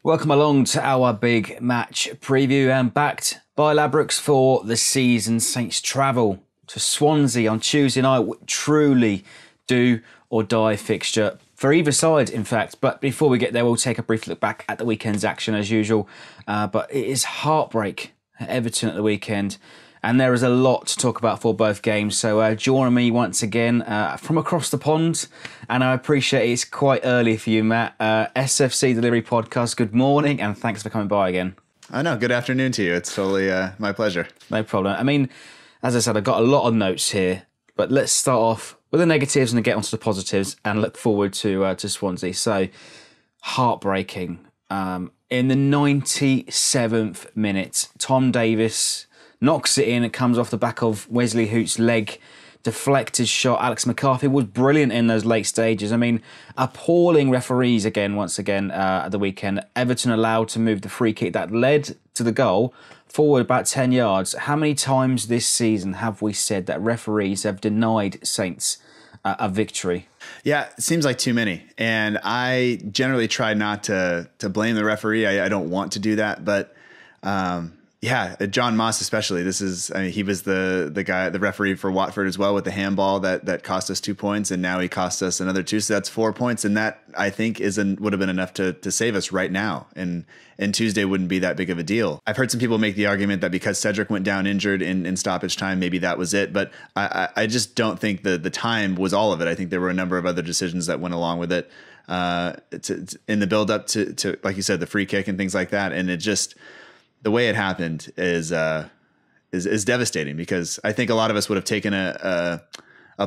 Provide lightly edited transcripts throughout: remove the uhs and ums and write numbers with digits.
Welcome along to our big match preview and backed by Ladbrokes for the season. Saints travel to Swansea on Tuesday night. Truly do or die fixture for either side, in fact. But before we get there, we'll take a brief look back at the weekend's action as usual. But it is heartbreak at Everton at the weekend. And there is a lot to talk about for both games. So joining me once again from across the pond. And I appreciate it's quite early for you, Matt. SFC Delivery Podcast, good morning and thanks for coming by again. Oh, no, good afternoon to you. It's totally my pleasure. No problem. I mean, as I said, I've got a lot of notes here. But let's start off with the negatives and get onto the positives and look forward to Swansea. So, heartbreaking. In the 97th minute, Tom Davis knocks it in. It comes off the back of Wesley Hoot's leg. Deflected shot. Alex McCarthy was brilliant in those late stages. I mean, appalling referees once again at the weekend. Everton allowed to move the free kick that led to the goal forward about 10 yards. How many times this season have we said that referees have denied Saints a victory? Yeah, it seems like too many. And I generally try not to blame the referee. I don't want to do that, but yeah, John Moss especially. He was the referee for Watford as well with the handball that cost us 2 points, and now he cost us another 2, so that's 4 points, and that I think would have been enough to save us right now. And Tuesday wouldn't be that big of a deal. I've heard some people make the argument that because Cedric went down injured in stoppage time, maybe that was it. But I just don't think the time was all of it. I think there were a number of other decisions that went along with it in the build up to like you said, the free kick and things like that, and it just. The way it happened is devastating because I think a lot of us would have taken a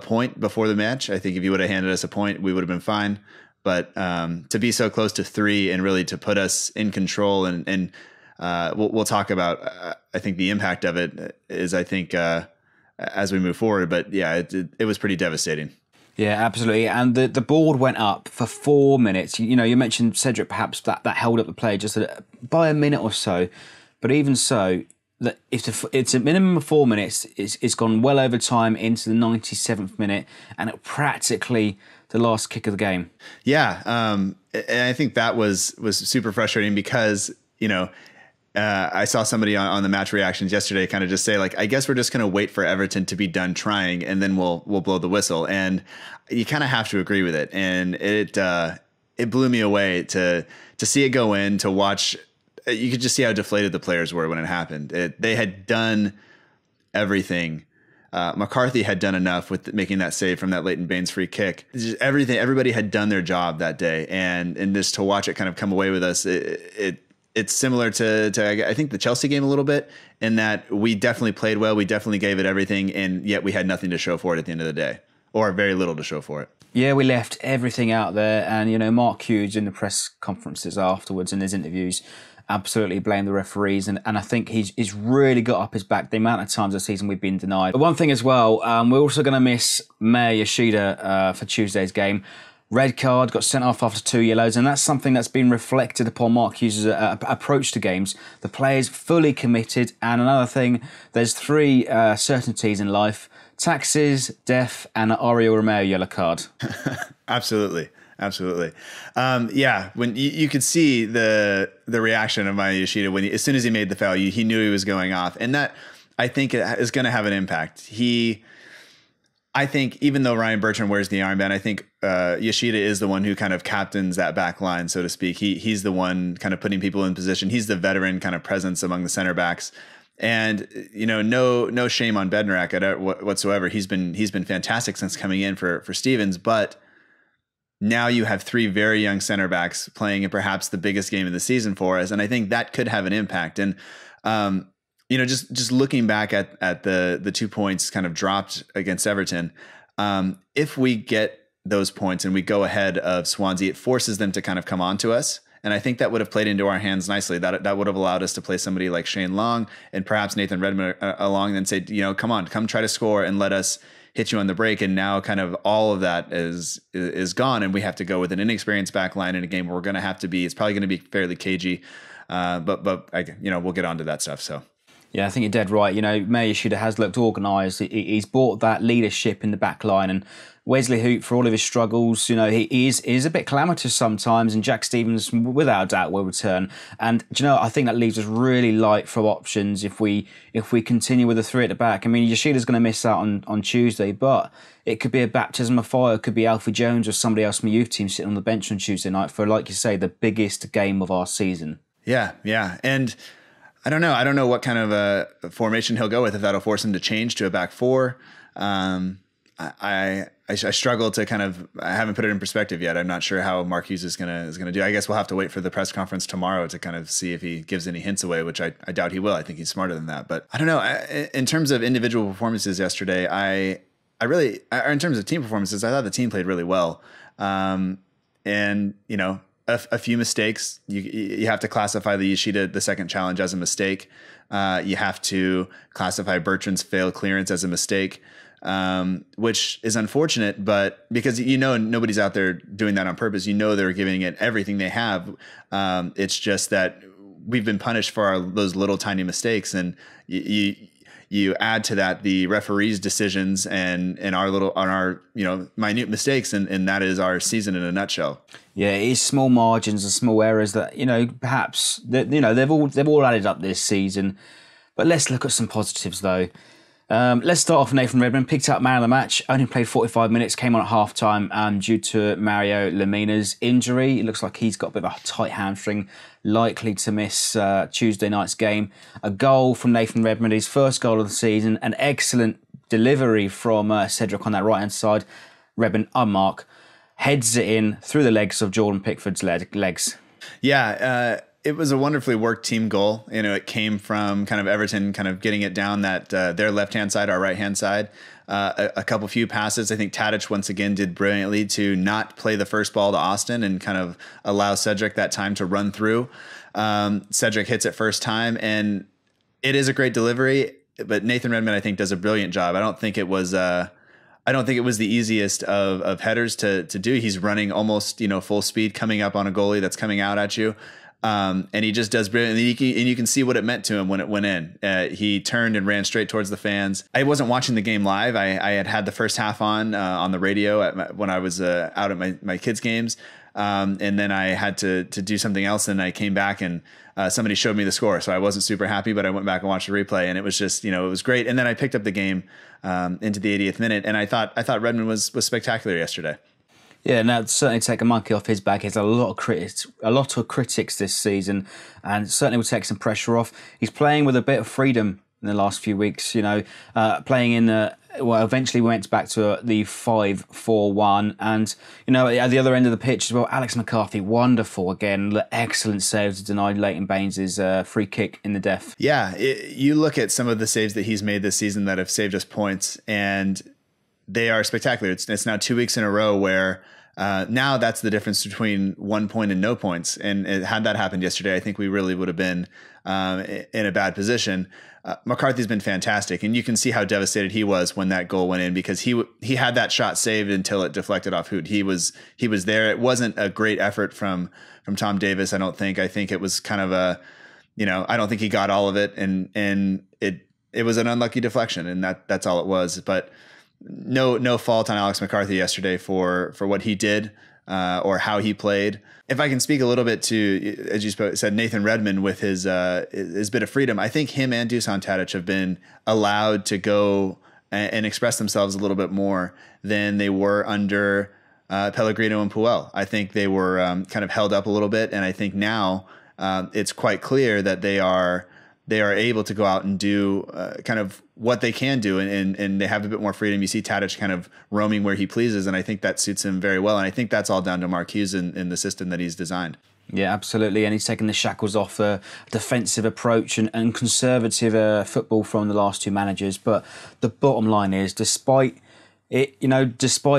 point before the match. I think if you would have handed us a point, we would have been fine. But to be so close to 3 and really to put us in control and we'll talk about I think the impact of it is as we move forward. But yeah, it was pretty devastating. Yeah, absolutely. And the board went up for 4 minutes. You know, you mentioned Cedric, perhaps that held up the play just by a minute or so. But even so, it's a minimum of 4 minutes. It's gone well over time into the 97th minute, and it practically the last kick of the game. Yeah, and I think that was super frustrating because, you know, I saw somebody on the match reactions yesterday kind of just say, like, I guess we're just going to wait for Everton to be done trying and then we'll blow the whistle. And you kind of have to agree with it. And it blew me away to see it go in, to watch. You could just see how deflated the players were when it happened. They had done everything. McCarthy had done enough with making that save from that Leighton Baines free kick. Just everything. Everybody had done their job that day. And just to watch it kind of come away with us, it's similar to I think the Chelsea game a little bit in that we definitely played well. We definitely gave it everything, and yet we had nothing to show for it at the end of the day, or very little to show for it. Yeah, we left everything out there. And, you know, Mark Hughes in the press conferences afterwards in his interviews absolutely blamed the referees. And I think he's really got up his back the amount of times this season we've been denied. But one thing as well, we're also going to miss Mayor Yoshida for Tuesday's game. Red card, got sent off after 2 yellows, and that's something that's been reflected upon Mark Hughes' approach to games. The players fully committed, and another thing, there's 3 certainties in life: taxes, death, and an Oriol Romeo yellow card. Absolutely. Yeah, when you could see the reaction of Maya Yoshida as soon as he made the foul, he knew he was going off, and that I think is going to have an impact. I think even though Ryan Bertrand wears the armband, I think Yoshida is the one who kind of captains that back line, so to speak. He's the one kind of putting people in position. He's the veteran kind of presence among the center backs. And, you know, no shame on Bednarak whatsoever. He's been fantastic since coming in for Stevens. But now you have 3 very young center backs playing in perhaps the biggest game of the season for us. And I think that could have an impact. And, you know, just looking back at the 2 points kind of dropped against Everton, if we get those points and we go ahead of Swansea, it forces them to kind of come on to us. And I think that would have played into our hands nicely. That would have allowed us to play somebody like Shane Long and perhaps Nathan Redmond along and say, you know, come try to score and let us hit you on the break. And now kind of all of that is gone. And we have to go with an inexperienced back line in a game where we're going to have to be, it's probably going to be fairly cagey. But we'll get onto that stuff. So. Yeah, I think you're dead right. May Yoshida has looked organised. He's brought that leadership in the back line. And Wesley Hoop, for all of his struggles, he is a bit calamitous sometimes. And Jack Stevens, without a doubt, will return. And I think that leaves us really light for options if we continue with the three at the back. I mean, Yoshida's going to miss out on Tuesday, but it could be a baptism of fire. It could be Alfie Jones or somebody else from the youth team sitting on the bench on Tuesday night for, like you say, the biggest game of our season. Yeah. And I don't know what kind of a formation he'll go with, if that'll force him to change to a back four. I struggle to I haven't put it in perspective yet. I'm not sure how Mark Hughes is gonna do. I guess we'll have to wait for the press conference tomorrow to kind of see if he gives any hints away, which I doubt he will. I think he's smarter than that. But I don't know. In terms of individual performances yesterday, in terms of team performances, I thought the team played really well. A few mistakes. You have to classify the Yoshida, the second challenge, as a mistake. You have to classify Bertrand's failed clearance as a mistake, which is unfortunate, but because nobody's out there doing that on purpose. They're giving it everything they have. It's just that we've been punished for those little tiny mistakes, and you add to that the referees' decisions and our minute mistakes, and that is our season in a nutshell. Yeah, it is small margins and small errors that perhaps they've all added up this season. But let's look at some positives though. Let's start off with Nathan Redmond. Picked up man of the match. Only played 45 minutes. Came on at half time due to Mario Lemina's injury. It looks like he's got a bit of a tight hamstring, likely to miss Tuesday night's game. A goal from Nathan Redmond, his first goal of the season. An excellent delivery from Cedric on that right hand side. Redmond unmarked, heads it in through the legs of Jordan Pickford's legs. Yeah. It was a wonderfully worked team goal. It came from kind of Everton kind of getting it down their left-hand side, our right-hand side. A few passes. I think Tadic once again did brilliantly to not play the first ball to Austin and kind of allow Cedric that time to run through. Cedric hits it first time, and it is a great delivery. But Nathan Redmond, I think, does a brilliant job. I don't think it was the easiest of headers to do. He's running almost full speed, coming up on a goalie that's coming out at you. And he just does brilliantly, and you can see what it meant to him when it went in. He turned and ran straight towards the fans. I wasn't watching the game live. I had the first half on the radio when I was out at my kids' games, and then I had to do something else, and I came back and somebody showed me the score, so I wasn't super happy, but I went back and watched the replay, and it was just it was great. And then I picked up the game into the 80th minute, and I thought Redmond was spectacular yesterday. Yeah, now certainly take a monkey off his back. He's a lot of critics this season, and certainly will take some pressure off. He's playing with a bit of freedom in the last few weeks. Playing in eventually we went back to the 5-4-1, and at the other end of the pitch as well, Alex McCarthy, wonderful again, excellent save to deny Leighton Baines' free kick in the def. Yeah, you look at some of the saves that he's made this season that have saved us points, and they are spectacular. It's now 2 weeks in a row where. Now that's the difference between 1 point and no points. And had that happened yesterday, I think we really would have been in a bad position. McCarthy's been fantastic, and you can see how devastated he was when that goal went in, because he had that shot saved until it deflected off Hoot. He was there. It wasn't a great effort from Tom Davis, I don't think. I think it was kind of I don't think he got all of it, and it was an unlucky deflection, and that's all it was. But no fault on Alex McCarthy yesterday for what he did or how he played. If I can speak a little bit to, as you said, Nathan Redmond with his bit of freedom, I think him and Dusan Tadic have been allowed to go and express themselves a little bit more than they were under Pellegrino and Puel. I think they were kind of held up a little bit, and I think now it's quite clear that they are able to go out and do kind of what they can do, and they have a bit more freedom. You see Tadic kind of roaming where he pleases, and I think that suits him very well. And I think that's all down to Mark Hughes in the system that he's designed. Yeah, absolutely. And he's taken the shackles off a defensive approach and conservative football from the last two managers. But the bottom line is, despite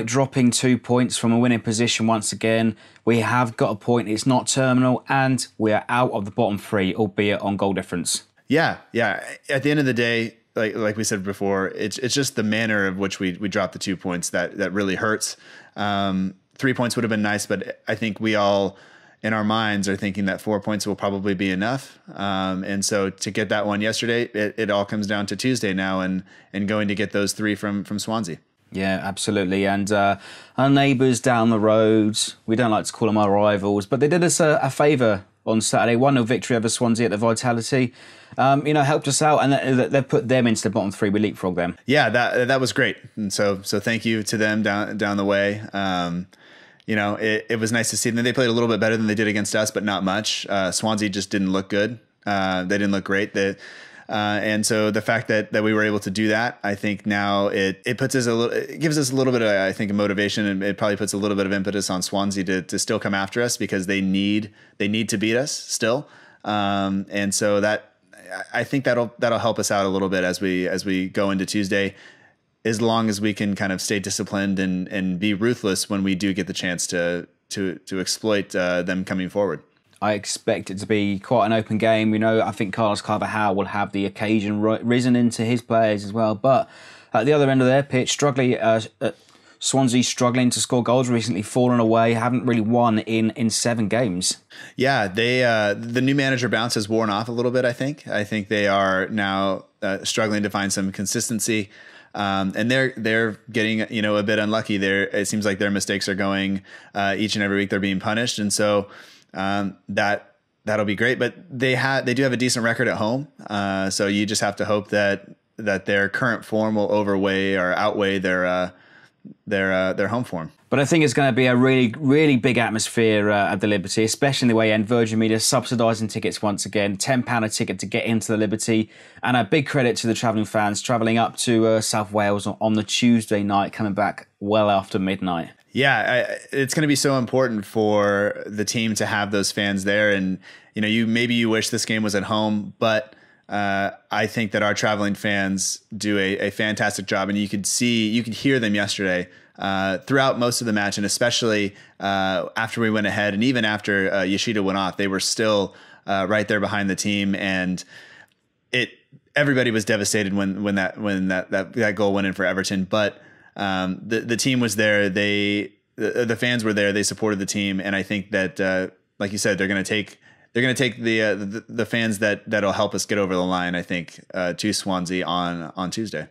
dropping 2 points from a winning position once again, we have got a point. It's not terminal, and we are out of the bottom three, albeit on goal difference. Yeah. At the end of the day, like we said before, it's just the manner of which we dropped the 2 points that really hurts. 3 points would have been nice, but I think we all, in our minds are thinking that 4 points will probably be enough. And so to get that one yesterday, it all comes down to Tuesday now and going to get those 3 from Swansea. Yeah, absolutely. And our neighbours down the road, we don't like to call them our rivals, but they did us a favour on Saturday. 1-0 victory over Swansea at the Vitality. Helped us out, and they've put them into the bottom 3. We leapfrogged them. Yeah, that was great. And so thank you to them down the way. It was nice to see them. They played a little bit better than they did against us, but not much. Swansea just didn't look good. They didn't look great. And so the fact that we were able to do that, I think now it puts us it gives us a little bit of, I think, motivation, and it probably puts a little bit of impetus on Swansea to still come after us, because they need to beat us still. And so that, I think that'll help us out a little bit as we go into Tuesday, as long as we can kind of stay disciplined and be ruthless when we do get the chance to exploit them coming forward. I expect it to be quite an open game. I think Carlos Carvajal will have the occasion risen into his players as well. But at the other end of their pitch, Swansea struggling to score goals, recently fallen away, haven't really won in 7 games. Yeah, the new manager bounce has worn off a little bit, I think. I think they are now struggling to find some consistency. And they're getting, a bit unlucky there. It seems like their mistakes are going each and every week. They're being punished. And so that'll be great, but they do have a decent record at home. So you just have to hope that their current form will outweigh their home form. But I think it's going to be a really, really big atmosphere at the Liberty, especially in the way end. Virgin Media subsidising tickets once again, £10 a ticket to get into the Liberty. And a big credit to the travelling fans travelling up to South Wales on the Tuesday night, coming back well after midnight. Yeah, it's going to be so important for the team to have those fans there. And, you wish this game was at home, but I think that our traveling fans do a fantastic job. And you could hear them yesterday throughout most of the match. And especially after we went ahead, and even after Yoshida went off, they were still right there behind the team. And everybody was devastated when that goal went in for Everton. But the team was there. The fans were there. They supported the team, and I think that, like you said, they're going to take the fans that'll help us get over the line, I think, to Swansea on Tuesday.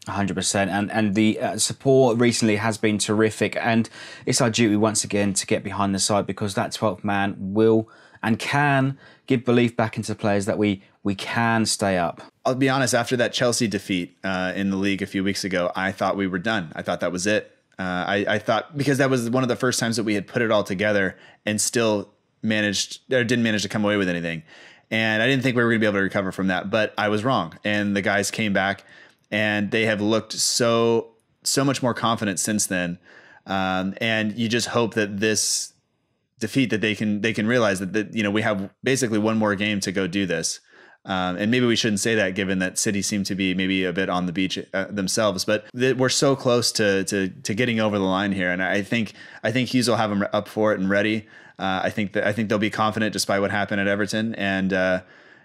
100%, and the support recently has been terrific, and it's our duty once again to get behind the side, because that 12th man will and can give belief back into players that we can stay up. I'll be honest, after that Chelsea defeat in the league a few weeks ago, I thought we were done. I thought that was it. I thought, because that was one of the first times that we had put it all together and still didn't manage to come away with anything. And I didn't think we were going to be able to recover from that, but I was wrong. And the guys came back, and they have looked so much more confident since then. And you just hope that this defeat, that they can realize that we have basically one more game to go do this. And maybe we shouldn't say that, given that City seem to be maybe a bit on the beach themselves, but we're so close to getting over the line here. And I think Hughes will have them up for it and ready. I think they'll be confident despite what happened at Everton. And, I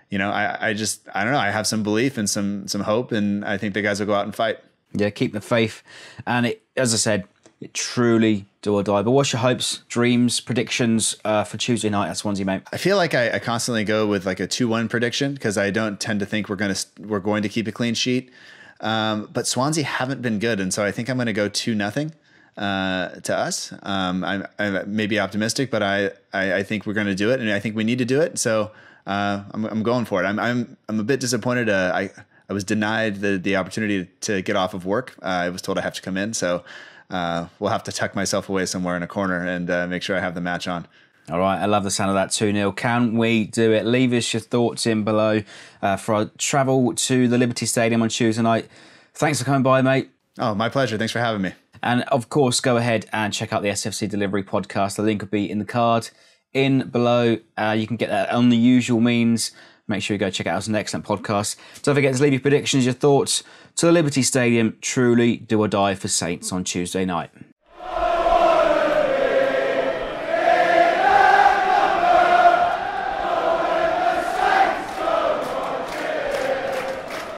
don't know. I have some belief and some hope, and I think the guys will go out and fight. Yeah, keep the faith. And as I said, it truly do or die. But what's your hopes, dreams, predictions for Tuesday night at Swansea, mate? I feel like I constantly go with like a 2-1 prediction, because I don't tend to think we're going to keep a clean sheet. But Swansea haven't been good, and so I think I'm going to go 2-0 to us. I may be optimistic, but I think we're going to do it, and I think we need to do it. So I'm going for it. I'm a bit disappointed. I was denied the opportunity to get off of work. I was told I have to come in, so we'll have to tuck myself away somewhere in a corner and make sure I have the match on. All right, I love the sound of that 2-0. Can we do it? Leave us your thoughts in below for our travel to the Liberty Stadium on Tuesday night. Thanks for coming by, mate. Oh, my pleasure. Thanks for having me. And of course, go ahead and check out the SFC Delivery podcast. The link will be in the card in below. You can get that on the usual means. Make sure you go check it out. It's an excellent podcast. Don't forget to leave your predictions, your thoughts to the Liberty Stadium. Truly do or die for Saints on Tuesday night.